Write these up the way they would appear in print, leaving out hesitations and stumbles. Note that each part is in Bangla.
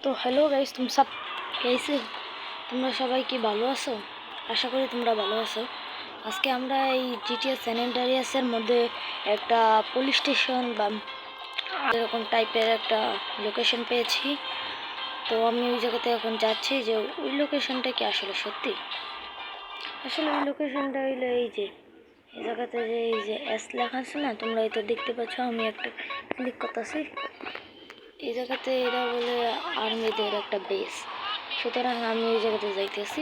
তো হ্যালো গাইস, तुम सब कैसे? তোমরা সবাই কি ভালো আছো? আশা করি তোমরা ভালো আছো। আজকে আমরা এই জিটিএ স্যান অ্যান্ড্রিয়াসের মধ্যে একটা পুলিশ স্টেশন বা এরকম টাইপের একটা লোকেশন পেয়েছি। তো আমি ওই জায়গাতে এখন যাচ্ছি যে ওই লোকেশনটা কি আসলে সত্যি। আসলে ওই লোকেশনটা হইলো এই জায়গাতে যে এই যে এস লেখা আছে না, তোমরা এই তো দেখতে পাচ্ছ। আমি একটা ক্লিক করতেছি। এই জায়গাতে এরা বলে আর্মিদের একটা বেস, সুতরাং আমি এই জায়গাতে যাইতেছি।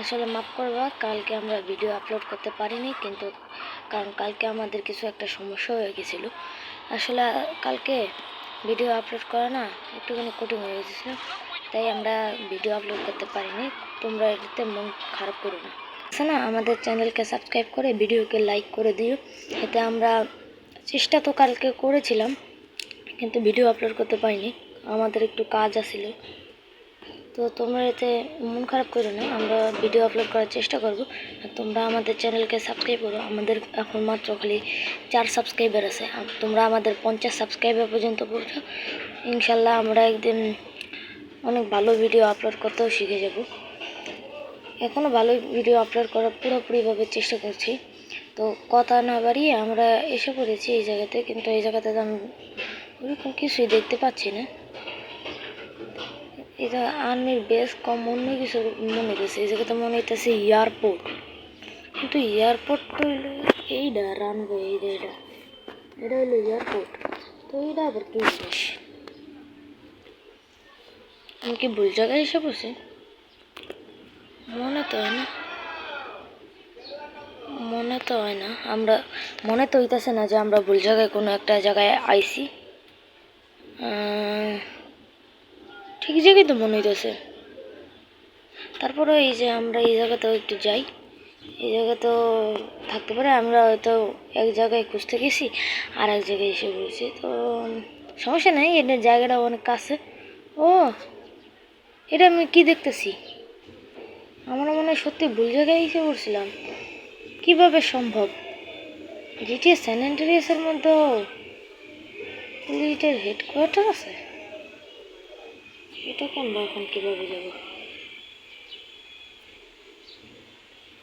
আসলে মাফ করবা, কালকে আমরা ভিডিও আপলোড করতে পারিনি, কিন্তু কারণ কালকে আমাদের কিছু একটা সমস্যা হয়ে গেছিল। আসলে কালকে ভিডিও আপলোড করা না একটুখানি কঠিন হয়ে গেছিলো, তাই আমরা ভিডিও আপলোড করতে পারিনি। তোমরা এটাতে মন খারাপ করো না। আচ্ছা না, আমাদের চ্যানেলকে সাবস্ক্রাইব করে ভিডিওকে লাইক করে দিও। এতে আমরা চেষ্টা তো কালকে করেছিলাম, কিন্তু ভিডিও আপলোড করতে পারিনি, আমাদের একটু কাজ আছিল। তো তোমরা এতে মন খারাপ করো না, আমরা ভিডিও আপলোড করার চেষ্টা করব। আর তোমরা আমাদের চ্যানেলকে সাবস্ক্রাইব করো। আমাদের এখন মাত্র খালি 4 সাবস্ক্রাইবার আছে। তোমরা আমাদের 50 সাবস্ক্রাইবার পর্যন্ত পৌঁছো, ইনশাল্লাহ আমরা একদিন অনেক ভালো ভিডিও আপলোড করতেও শিখে যাব। এখনও ভালো ভিডিও আপলোড করার পুরোপুরিভাবে চেষ্টা করছি। তো কথা না বাড়িয়ে আমরা এসে পড়েছি এই জায়গাতে, কিন্তু এই জায়গাতে আমি ওরকম কিছুই দেখতে পাচ্ছি না। এটা আর্মির বেস কম অন্য কিছু মনে হইতেছে। এই জায়গাতে মনে হইতেছে এয়ারপোর্ট, কিন্তু এয়ারপোর্ট তো হইলো এইটা রানওয়ে, এটা হইলো এয়ারপোর্ট। তো এইটা আবার কি জিনিস? আমি কি ভুল জায়গায় এসে পড়ছি? মনে তো হয় না, আমরা মনে তো হইতেছে না যে আমরা ভুল জায়গায় কোনো একটা জায়গায় আইছি। ঠিক জায়গায় তো মনে হইতেছে। তারপরে এই যে আমরা এই জায়গাতেও একটু যাই, এই জায়গা তো থাকতে পারে আমরা হয়তো এক জায়গায় খুঁজতে গেছি আর এক জায়গায় এসে পড়েছি। তো সমস্যা নেই, এটা জায়গাটা অনেক কাছে। ও, এটা আমি কি দেখতেছি? আমার মনে হয় সত্যি ভুল জায়গায় এসে পড়ছিলাম। কিভাবে সম্ভব? জিটিএ স্যান অ্যান্ড্রিয়াসের মধ্যে পুলিশের হেডকোয়ার্টার আছে? এটা কোন বা এখন কীভাবে যাবো?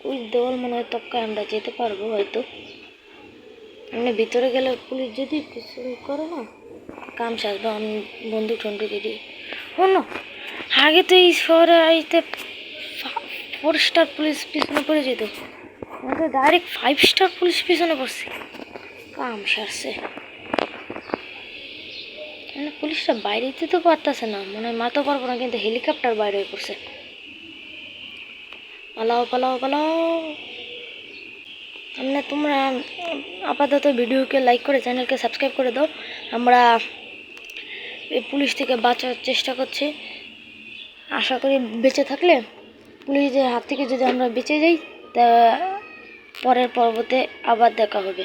ওই দেওয়াল মনে হয় তক্কায় আমরা যেতে পারবো হয়তো। এমনি ভিতরে গেলে পুলিশ যদি কিছু করে না, কাম সাজবো। আমি বন্দুক টন্দুক দিয়ে শোনো, আগে তো এই শহরে আইতে 4 স্টার পুলিশ পিছনে পড়ে যেত, আমাদের ডাইরেক্ট 5 স্টার পুলিশ পিছনে পড়ছে। কাম সারছে। মানে পুলিশটা বাইরে যেতে তো পারতেছে না, মনে হয় মারতে পারবো না, কিন্তু হেলিকপ্টার বাইরে হয়ে পড়ছে। পালাও পালাও পালাও। এমনি তোমরা আপাতত ভিডিওকে লাইক করে চ্যানেলকে সাবস্ক্রাইব করে দাও। আমরা এই পুলিশ থেকে বাঁচার চেষ্টা করছি। আশা করি বেঁচে থাকলে, পুলিশের হাত থেকে যদি আমরা বেঁচে যাই, তা পরের পর্বতে আবার দেখা হবে।